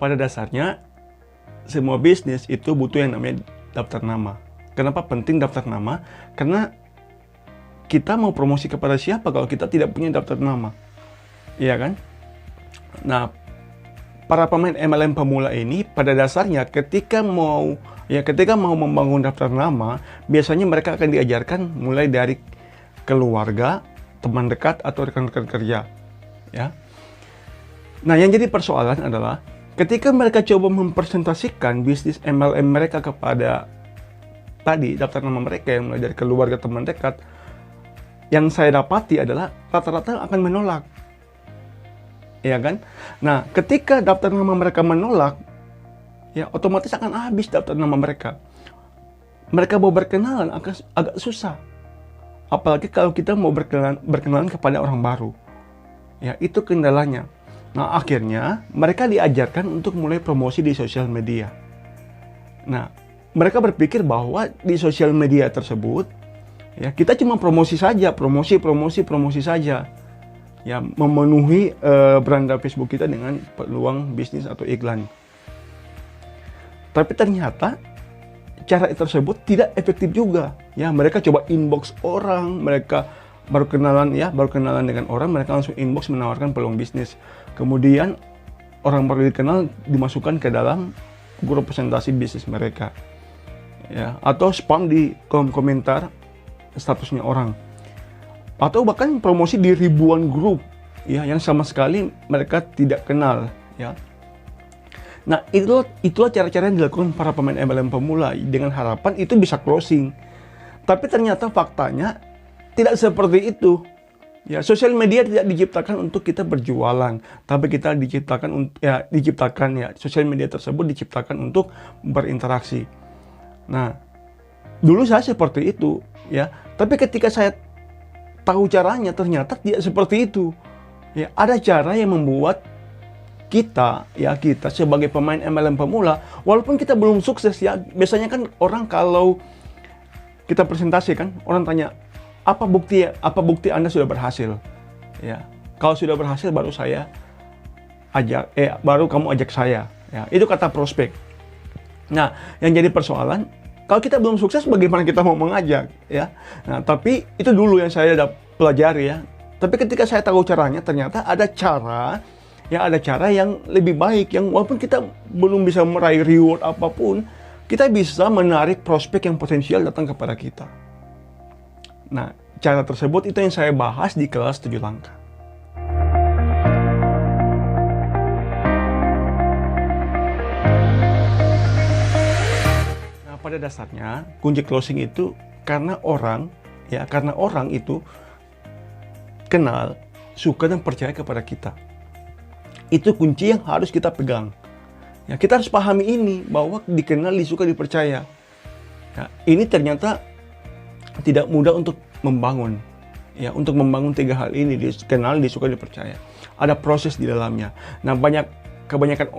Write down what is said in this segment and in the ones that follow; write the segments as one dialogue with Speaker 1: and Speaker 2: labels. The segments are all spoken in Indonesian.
Speaker 1: pada dasarnya semua bisnis itu butuh yang namanya daftar nama. Kenapa penting daftar nama? Karena kita mau promosi kepada siapa kalau kita tidak punya daftar nama, iya kan? Nah, para pemain MLM pemula ini pada dasarnya ketika mau membangun daftar nama, biasanya mereka akan diajarkan mulai dari keluarga, teman dekat atau rekan-rekan kerja, ya. Nah, yang jadi persoalan adalah ketika mereka coba mempresentasikan bisnis MLM mereka kepada tadi daftar nama mereka yang mulai dari keluarga, teman dekat, yang saya dapati adalah rata-rata akan menolak. Ya kan? Nah, ketika daftar nama mereka menolak, ya otomatis akan habis daftar nama mereka. Mereka mau berkenalan agak susah. Apalagi kalau kita mau berkenalan kepada orang baru. Ya, itu kendalanya. Nah, akhirnya mereka diajarkan untuk mulai promosi di sosial media. Nah, mereka berpikir bahwa di sosial media tersebut, ya kita cuma promosi saja, promosi saja. Ya, memenuhi beranda Facebook kita dengan peluang bisnis atau iklan. Tapi ternyata cara tersebut tidak efektif juga. Ya, mereka coba inbox orang, mereka baru kenalan dengan orang, mereka langsung inbox menawarkan peluang bisnis. Kemudian orang baru dikenal dimasukkan ke dalam grup presentasi bisnis mereka. Ya, atau spam di kolom komentar statusnya orang. Atau bahkan promosi di ribuan grup, ya, yang sama sekali mereka tidak kenal, ya. Nah, itulah cara-cara yang dilakukan para pemain MLM pemula dengan harapan itu bisa closing. Tapi ternyata faktanya tidak seperti itu. Ya, sosial media tidak diciptakan untuk kita berjualan, tapi kita sosial media tersebut diciptakan untuk berinteraksi. Nah, dulu saya seperti itu, ya. Tapi ketika saya tahu caranya, ternyata tidak seperti itu. Ya, ada cara yang membuat kita sebagai pemain MLM pemula, walaupun kita belum sukses, ya, biasanya kan orang kalau kita presentasi kan, orang tanya, apa bukti Anda sudah berhasil? Ya, kalau sudah berhasil baru baru kamu ajak saya. Ya, itu kata prospek. Nah, yang jadi persoalan, kalau kita belum sukses, bagaimana kita mau mengajak, ya? Nah, tapi itu dulu yang saya pelajari, ya. Tapi ketika saya tahu caranya, ternyata ada cara yang lebih baik, yang walaupun kita belum bisa meraih reward apapun, kita bisa menarik prospek yang potensial datang kepada kita. Nah, cara tersebut itu yang saya bahas di kelas 7 langkah. Pada dasarnya kunci closing itu karena orang itu kenal, suka dan percaya kepada kita. Itu kunci yang harus kita pegang. Ya, kita harus pahami ini bahwa dikenal, disuka, dipercaya. Ya, ini ternyata tidak mudah untuk membangun. Ya, untuk membangun 3 hal ini, dikenal, disuka, dipercaya. Ada proses di dalamnya. Nah, kebanyakan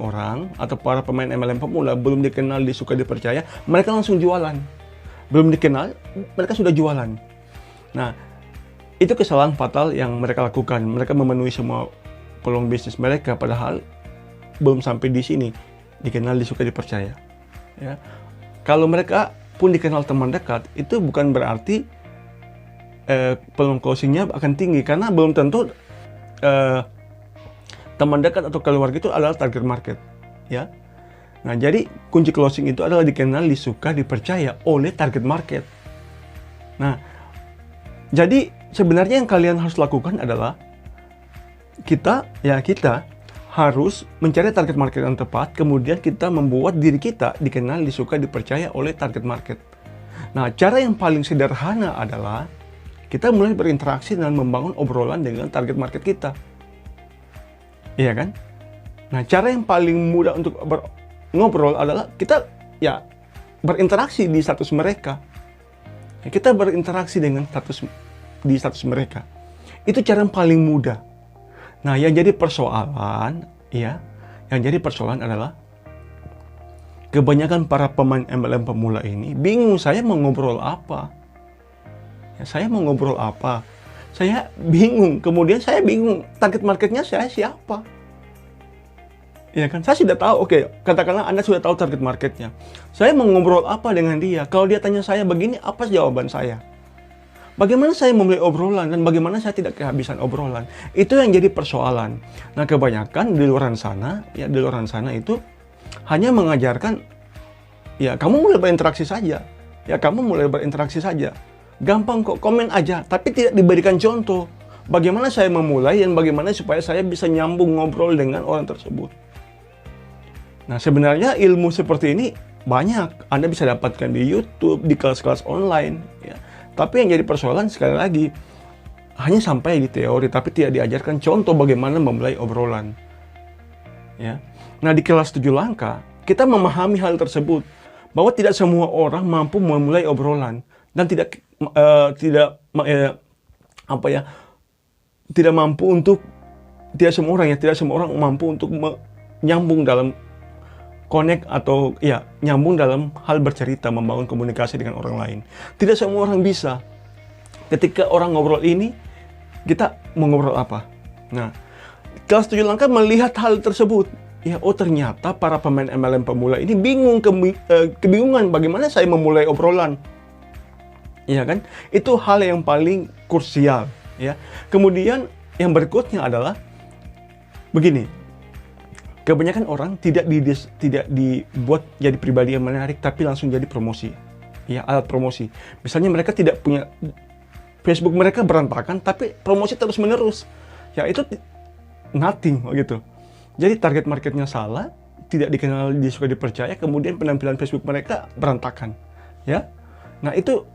Speaker 1: orang atau para pemain MLM pemula belum dikenal, disuka, dipercaya, mereka langsung jualan. Belum dikenal, mereka sudah jualan. Nah, itu kesalahan fatal yang mereka lakukan. Mereka memenuhi semua peluang bisnis mereka, padahal belum sampai di sini, dikenal, disuka, dipercaya. Ya. Kalau mereka pun dikenal teman dekat, itu bukan berarti peluang closingnya akan tinggi, karena belum tentu teman dekat atau keluarga itu adalah target market, ya. Nah, jadi kunci closing itu adalah dikenal, disuka, dipercaya oleh target market. Nah, jadi sebenarnya yang kalian harus lakukan adalah kita harus mencari target market yang tepat, kemudian kita membuat diri kita dikenal, disuka, dipercaya oleh target market. Nah, cara yang paling sederhana adalah kita mulai berinteraksi dan membangun obrolan dengan target market kita. Iya kan? Nah, cara yang paling mudah untuk ngobrol adalah kita berinteraksi di status mereka. Ya, kita berinteraksi dengan status mereka. Itu cara yang paling mudah. Nah, yang jadi persoalan adalah kebanyakan para pemain MLM pemula ini bingung, saya mau ngobrol apa? Ya, saya mau ngobrol apa? Saya bingung, kemudian saya bingung target marketnya saya siapa. Ya kan, saya sudah tahu, oke, katakanlah Anda sudah tahu target marketnya. Saya mau ngobrol apa dengan dia? Kalau dia tanya saya begini, apa jawaban saya? Bagaimana saya memulai obrolan dan bagaimana saya tidak kehabisan obrolan? Itu yang jadi persoalan. Nah, kebanyakan di luar sana, ya di luar sana itu hanya mengajarkan, ya kamu mulai berinteraksi saja. Ya kamu mulai berinteraksi saja. Gampang kok, komen aja, tapi tidak diberikan contoh. Bagaimana saya memulai dan bagaimana supaya saya bisa nyambung ngobrol dengan orang tersebut. Nah, sebenarnya ilmu seperti ini banyak. Anda bisa dapatkan di YouTube, di kelas-kelas online. Ya. Tapi yang jadi persoalan sekali lagi, hanya sampai di teori, tapi tidak diajarkan contoh bagaimana memulai obrolan. Ya. Nah, di kelas 7 langkah, kita memahami hal tersebut. Bahwa tidak semua orang mampu memulai obrolan. Dan tidak semua orang mampu untuk nyambung dalam connect atau ya nyambung dalam hal bercerita, membangun komunikasi dengan orang lain. Tidak semua orang bisa. Ketika orang ngobrol ini, kita mau ngobrol apa? Nah, kelas 7 langkah melihat hal tersebut. Ya, oh ternyata para pemain MLM pemula ini kebingungan bagaimana saya memulai obrolan. Iya kan? Itu hal yang paling krusial, ya. Kemudian yang berikutnya adalah begini. Kebanyakan orang tidak dibuat jadi pribadi yang menarik, tapi langsung jadi promosi. Ya, alat promosi. Misalnya mereka tidak punya, Facebook mereka berantakan, tapi promosi terus-menerus. Ya, itu nothing, gitu. Jadi target marketnya salah, tidak dikenal, disuka, dipercaya, kemudian penampilan Facebook mereka berantakan. Ya, nah itu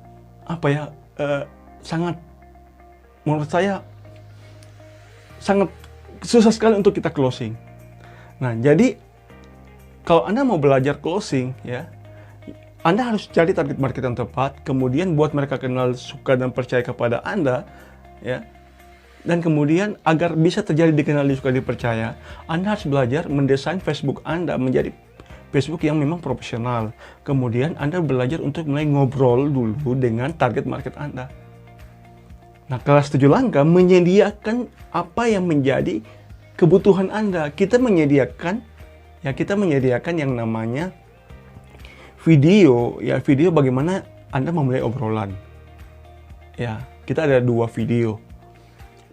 Speaker 1: sangat, menurut saya, sangat susah sekali untuk kita closing. Nah, jadi kalau Anda mau belajar closing, ya, Anda harus cari target market yang tepat, kemudian buat mereka kenal, suka, dan percaya kepada Anda, ya. Dan kemudian agar bisa terjadi dikenal, disuka, dipercaya, Anda harus belajar mendesain Facebook Anda menjadi Facebook yang memang profesional. Kemudian Anda belajar untuk mulai ngobrol dulu dengan target market Anda. Nah, kelas 7 langkah menyediakan apa yang menjadi kebutuhan Anda. Kita menyediakan yang namanya video, ya video bagaimana Anda memulai obrolan. Ya, kita ada 2 video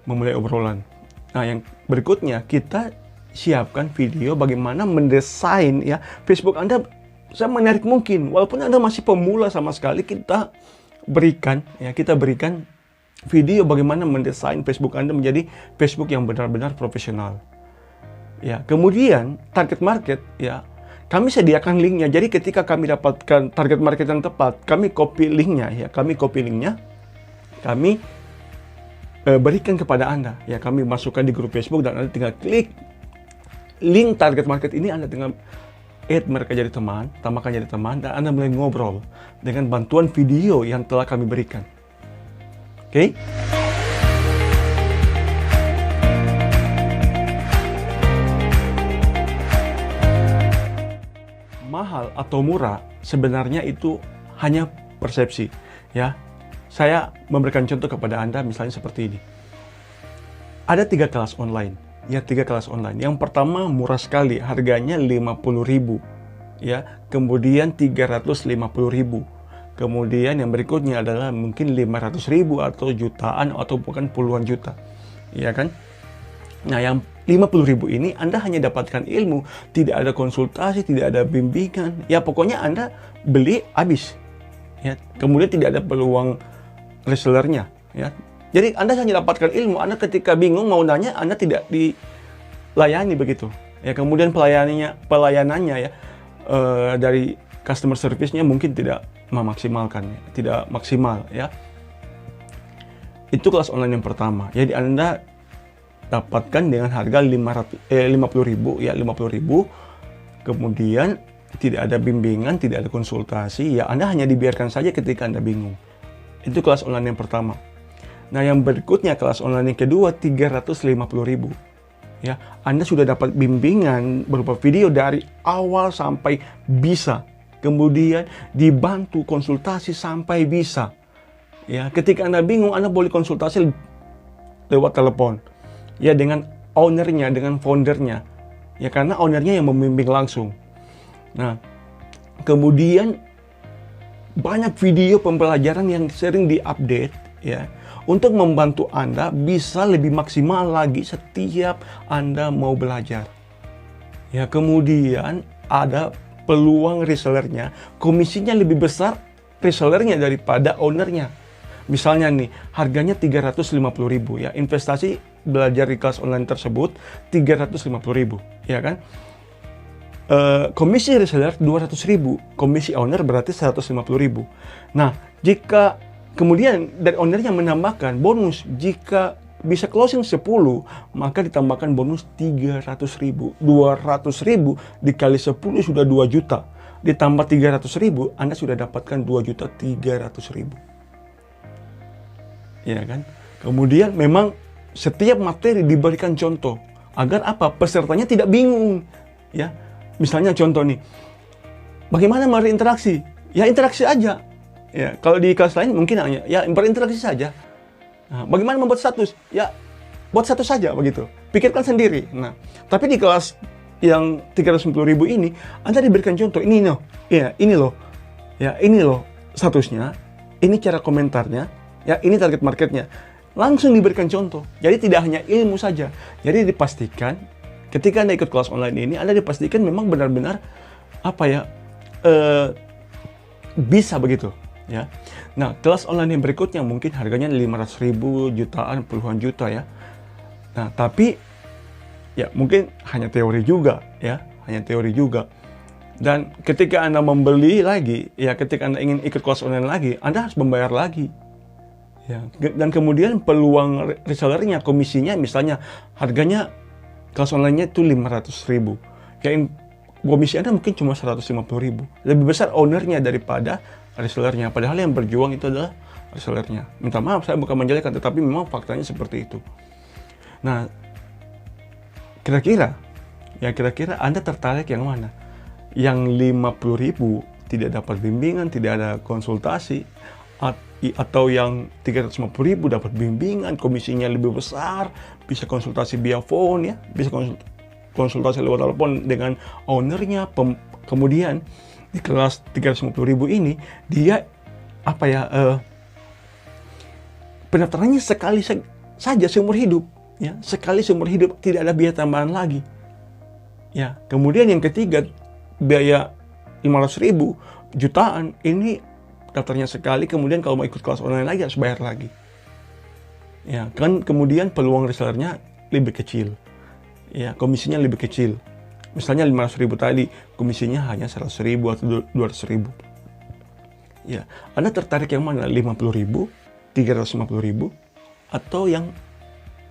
Speaker 1: memulai obrolan. Nah, yang berikutnya kita siapkan video bagaimana mendesain ya Facebook Anda semenarik mungkin. Walaupun Anda masih pemula sama sekali, kita berikan video bagaimana mendesain Facebook Anda menjadi Facebook yang benar-benar profesional. Ya, kemudian target market, ya, kami sediakan linknya. Jadi ketika kami dapatkan target market yang tepat, kami copy linknya, kami berikan kepada Anda. Ya, kami masukkan di grup Facebook dan Anda tinggal klik link target market ini, Anda tinggal add mereka jadi teman, tambahkan jadi teman, dan Anda mulai ngobrol dengan bantuan video yang telah kami berikan. Oke? Mahal atau murah sebenarnya itu hanya persepsi, ya. Saya memberikan contoh kepada Anda misalnya seperti ini. Ada 3 kelas online, ya, 3 kelas online. Yang pertama murah sekali, harganya 50.000, ya. Kemudian 350.000. Kemudian yang berikutnya adalah mungkin 500.000 atau jutaan atau bukan puluhan juta, ya kan? Nah, yang 50.000 ini Anda hanya dapatkan ilmu, tidak ada konsultasi, tidak ada bimbingan. Ya, pokoknya Anda beli habis. Ya, kemudian tidak ada peluang resellernya, ya. Jadi Anda hanya dapatkan ilmu, Anda ketika bingung mau nanya, Anda tidak dilayani begitu. Ya, kemudian pelayanannya ya dari customer service-nya mungkin tidak memaksimalkan, tidak maksimal, ya. Itu kelas online yang pertama. Jadi Anda dapatkan dengan harga 50.000, ya, 50.000. Kemudian tidak ada bimbingan, tidak ada konsultasi, ya Anda hanya dibiarkan saja ketika Anda bingung. Itu kelas online yang pertama. Nah, yang berikutnya kelas online yang kedua 350.000. Ya, Anda sudah dapat bimbingan berupa video dari awal sampai bisa. Kemudian dibantu konsultasi sampai bisa. Ya, ketika Anda bingung, Anda boleh konsultasi lewat telepon. Ya, dengan ownernya, dengan foundernya. Ya, karena ownernya yang membimbing langsung. Nah, kemudian banyak video pembelajaran yang sering diupdate ya, untuk membantu Anda bisa lebih maksimal lagi setiap Anda mau belajar. Ya, kemudian ada peluang resellernya, komisinya lebih besar resellernya daripada ownernya. Misalnya nih, harganya 350.000 ya, investasi belajar di kelas online tersebut 350.000 ya kan. Komisi reseller 200.000, komisi owner berarti 150.000. Nah, jika kemudian dari ownernya menambahkan bonus, jika bisa closing 10, maka ditambahkan bonus 300.000. 200.000 dikali 10 sudah 2 juta. Ditambah 300.000, Anda sudah dapatkan 2.300.000. Ya kan? Kemudian memang setiap materi diberikan contoh agar apa? Pesertanya tidak bingung. Ya, misalnya contoh nih, bagaimana berinteraksi? Ya interaksi aja. Ya, kalau di kelas lain mungkin hanya ya berinteraksi saja. Nah, bagaimana membuat status? Ya buat status saja begitu. Pikirkan sendiri. Nah, tapi di kelas yang 350.000 ini, Anda diberikan contoh. Ini loh, ya ini loh, ya ini loh statusnya. Ini cara komentarnya. Ya ini target marketnya. Langsung diberikan contoh. Jadi tidak hanya ilmu saja. Jadi dipastikan ketika Anda ikut kelas online ini, Anda dipastikan memang benar-benar apa ya, bisa begitu ya. Nah, kelas online yang berikutnya mungkin harganya 500.000, jutaan, puluhan juta ya. Nah, tapi ya mungkin hanya teori juga ya, hanya teori juga. Dan ketika Anda membeli lagi, ya ketika Anda ingin ikut kelas online lagi, Anda harus membayar lagi. Ya, dan kemudian peluang resellernya, komisinya misalnya harganya kelas online-nya itu 500.000. Ya, komisi Anda mungkin cuma 150.000. Lebih besar ownernya daripada resellernya. Padahal yang berjuang itu adalah resellernya. Minta maaf, saya bukan menjelekkan, tetapi memang faktanya seperti itu. Nah, kira-kira Anda tertarik yang mana? Yang 50.000 tidak dapat bimbingan, tidak ada konsultasi, atau yang 350.000 dapat bimbingan, komisinya lebih besar, bisa konsultasi via phone ya, bisa konsultasi lewat telepon dengan ownernya. Kemudian di kelas 350.000 ini dia apa ya, pendaftarannya sekali saja seumur hidup ya, sekali seumur hidup, tidak ada biaya tambahan lagi ya. Kemudian yang ketiga, biaya 500.000, jutaan, ini daftarnya sekali, kemudian kalau mau ikut kelas online lagi harus bayar lagi. Ya, kan kemudian peluang resellernya lebih kecil. Ya, komisinya lebih kecil. Misalnya 500.000 tadi, komisinya hanya 100.000 atau 200.000. Ya, Anda tertarik yang mana? 50.000, 350.000, atau yang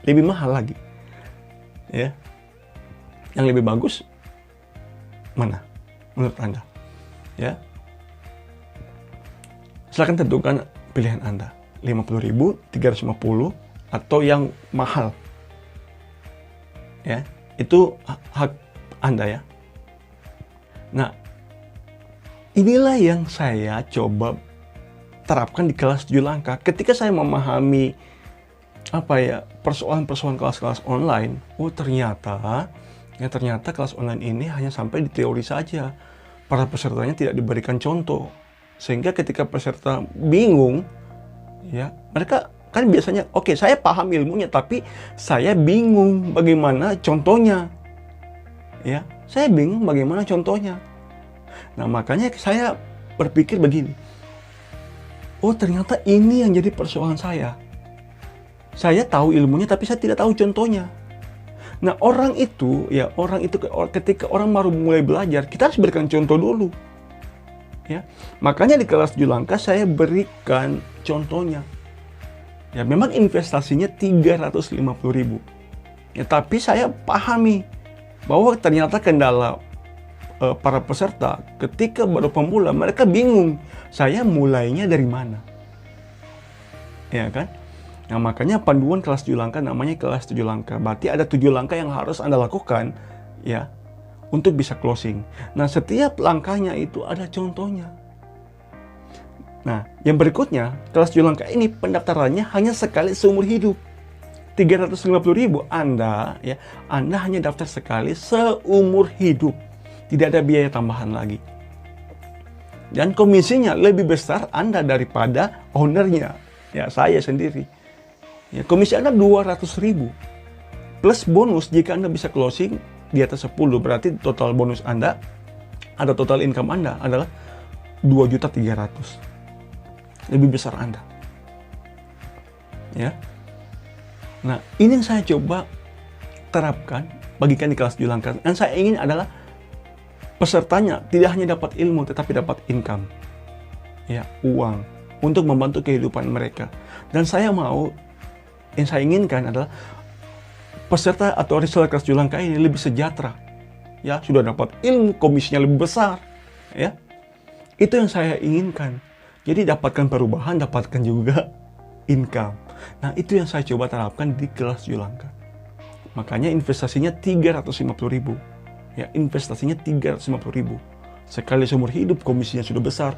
Speaker 1: lebih mahal lagi? Ya. Yang lebih bagus mana menurut Anda? Ya. Silakan tentukan pilihan Anda, 50.000, 350, atau yang mahal. Ya, itu hak Anda ya. Nah, inilah yang saya coba terapkan di kelas 7 langkah. Ketika saya memahami apa ya, persoalan-persoalan kelas-kelas online, ternyata kelas online ini hanya sampai di teori saja. Para pesertanya tidak diberikan contoh. Sehingga ketika peserta bingung, ya mereka kan biasanya, oke, saya paham ilmunya, tapi saya bingung bagaimana contohnya. Ya, saya bingung bagaimana contohnya. Nah, makanya saya berpikir begini. Ternyata ini yang jadi persoalan saya. Saya tahu ilmunya, tapi saya tidak tahu contohnya. Nah, orang itu ketika orang baru mulai belajar, kita harus berikan contoh dulu. Ya, makanya di kelas 7 langkah saya berikan contohnya. Ya, memang investasinya 350.000. Ya, tapi saya pahami bahwa ternyata kendala para peserta ketika baru pemula, mereka bingung. Saya mulainya dari mana? Ya kan? Nah, makanya panduan kelas 7 langkah namanya kelas 7 langkah. Berarti ada 7 langkah yang harus Anda lakukan ya, untuk bisa closing. Nah, setiap langkahnya itu ada contohnya. Nah, yang berikutnya, kelas 7 langkah ini pendaftarannya hanya sekali seumur hidup. 350.000 Anda hanya daftar sekali seumur hidup. Tidak ada biaya tambahan lagi. Dan komisinya lebih besar Anda daripada ownernya. Ya, saya sendiri. Ya, komisi Anda 200.000. Plus bonus jika Anda bisa closing di atas 10. Berarti total bonus Anda, ada total income Anda adalah 2.300.000. Lebih besar Anda. Ya. Nah, ini yang saya coba terapkan, bagikan di kelas Julangka. Yang saya ingin adalah pesertanya tidak hanya dapat ilmu, tetapi dapat income. Ya, uang. Untuk membantu kehidupan mereka. Dan saya mau, yang saya inginkan adalah peserta atau reseller kelas Julangka ini lebih sejahtera. Ya, sudah dapat ilmu, komisinya lebih besar. Ya, itu yang saya inginkan. Jadi dapatkan perubahan, dapatkan juga income. Nah, itu yang saya coba terapkan di kelas Julangka. Makanya investasinya 350.000. Ya, investasinya 350.000. Sekali seumur hidup, komisinya sudah besar.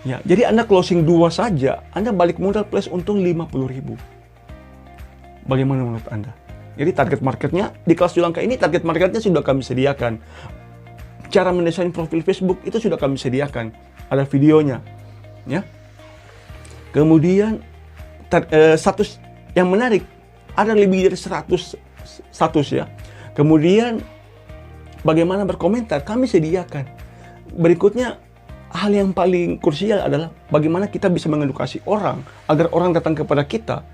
Speaker 1: Ya, jadi Anda closing 2 saja, Anda balik modal plus untung 50.000. Bagaimana menurut Anda? Jadi target marketnya di kelas Julangka ini, target marketnya sudah kami sediakan. Cara mendesain profil Facebook itu sudah kami sediakan. Ada videonya. Ya. Kemudian status yang menarik, ada lebih dari 100 status ya. Kemudian bagaimana berkomentar, kami sediakan. Berikutnya, hal yang paling krusial adalah bagaimana kita bisa mengedukasi orang agar orang datang kepada kita.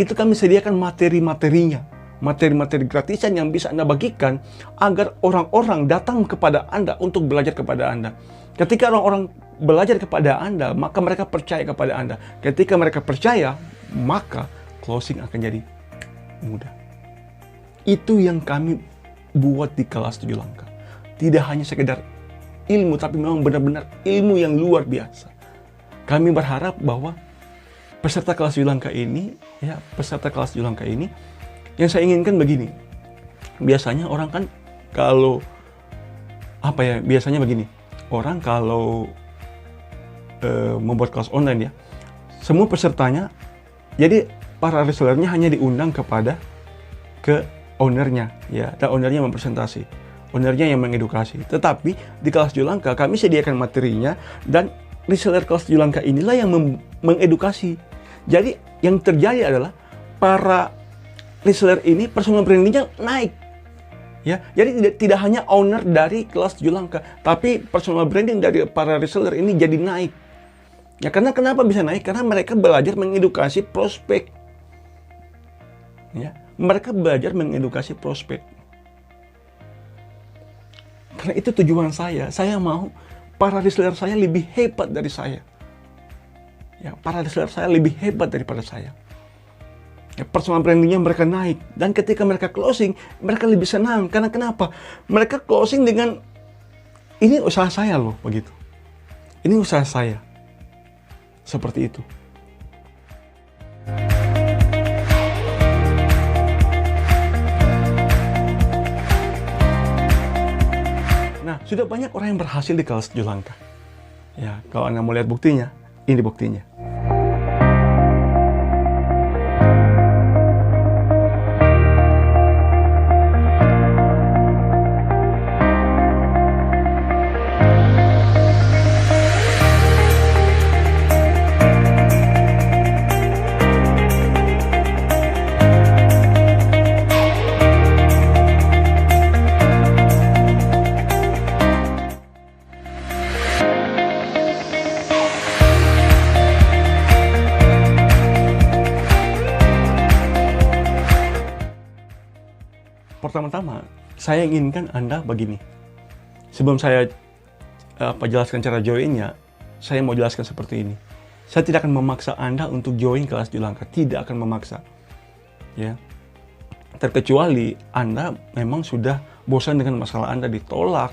Speaker 1: Itu kami sediakan materi-materinya, materi-materi gratisan yang bisa Anda bagikan agar orang-orang datang kepada Anda untuk belajar kepada Anda. Ketika orang-orang belajar kepada Anda, maka mereka percaya kepada Anda. Ketika mereka percaya, maka closing akan jadi mudah. Itu yang kami buat di kelas Julangka. Tidak hanya sekedar ilmu, tapi memang benar-benar ilmu yang luar biasa. Kami berharap bahwa peserta kelas Julangka ini, yang saya inginkan begini. Biasanya orang kan kalau biasanya begini. Orang kalau membuat kelas online ya, semua pesertanya, jadi para resellernya hanya diundang ke ownernya, ya, dan ownernya mempresentasi, ownernya yang mengedukasi. Tetapi di kelas Julangka kami sediakan materinya dan reseller kelas Julangka inilah yang mengedukasi. Jadi yang terjadi adalah para reseller ini personal brandingnya naik. Ya, jadi tidak hanya owner dari kelas Julangka, tapi personal branding dari para reseller ini jadi naik. Ya, karena kenapa bisa naik? Karena mereka belajar mengedukasi prospek. Ya, mereka belajar mengedukasi prospek. Karena itu tujuan saya. Saya mau para reseller saya lebih hebat dari saya. Ya, para reseller saya lebih hebat daripada saya. Ya, personal brandingnya mereka naik. Dan ketika mereka closing, mereka lebih senang. Karena kenapa? Mereka closing dengan, ini usaha saya loh, begitu. Ini usaha saya. Seperti itu. Nah, sudah banyak orang yang berhasil di kelas Julangka. Ya, kalau Anda mau lihat buktinya, ini buktinya. Pertama-tama, saya inginkan Anda begini. Sebelum saya jelaskan cara joinnya, saya mau jelaskan seperti ini. Saya tidak akan memaksa Anda untuk join kelas Julangka, tidak akan memaksa. Ya. Terkecuali Anda memang sudah bosan dengan masalah Anda ditolak,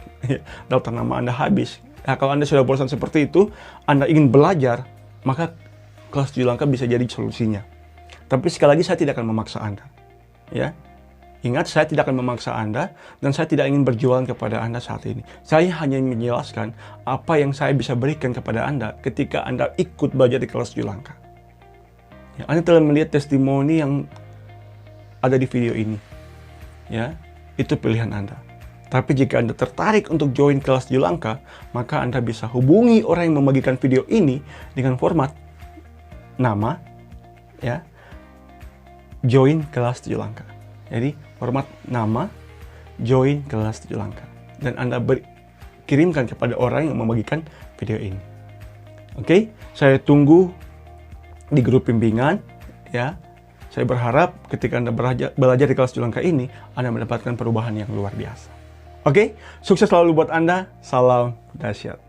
Speaker 1: daftar nama Anda habis. Nah, kalau Anda sudah bosan seperti itu, Anda ingin belajar, maka kelas Julangka bisa jadi solusinya. Tapi sekali lagi saya tidak akan memaksa Anda. Ya. Ingat, saya tidak akan memaksa Anda dan saya tidak ingin berjualan kepada Anda saat ini. Saya hanya menjelaskan apa yang saya bisa berikan kepada Anda ketika Anda ikut belajar di kelas Julangka. Ya, Anda telah melihat testimoni yang ada di video ini. Ya, itu pilihan Anda. Tapi jika Anda tertarik untuk join kelas 7 langkah, maka Anda bisa hubungi orang yang membagikan video ini dengan format nama, ya, join kelas 7 langkah. Jadi format nama, join kelas 7 langkah. Dan Anda kirimkan kepada orang yang membagikan video ini. Oke, saya tunggu di grup bimbingan, ya. Saya berharap ketika Anda belajar di kelas 7 langkah ini, Anda mendapatkan perubahan yang luar biasa. Oke, sukses selalu buat Anda. Salam dahsyat.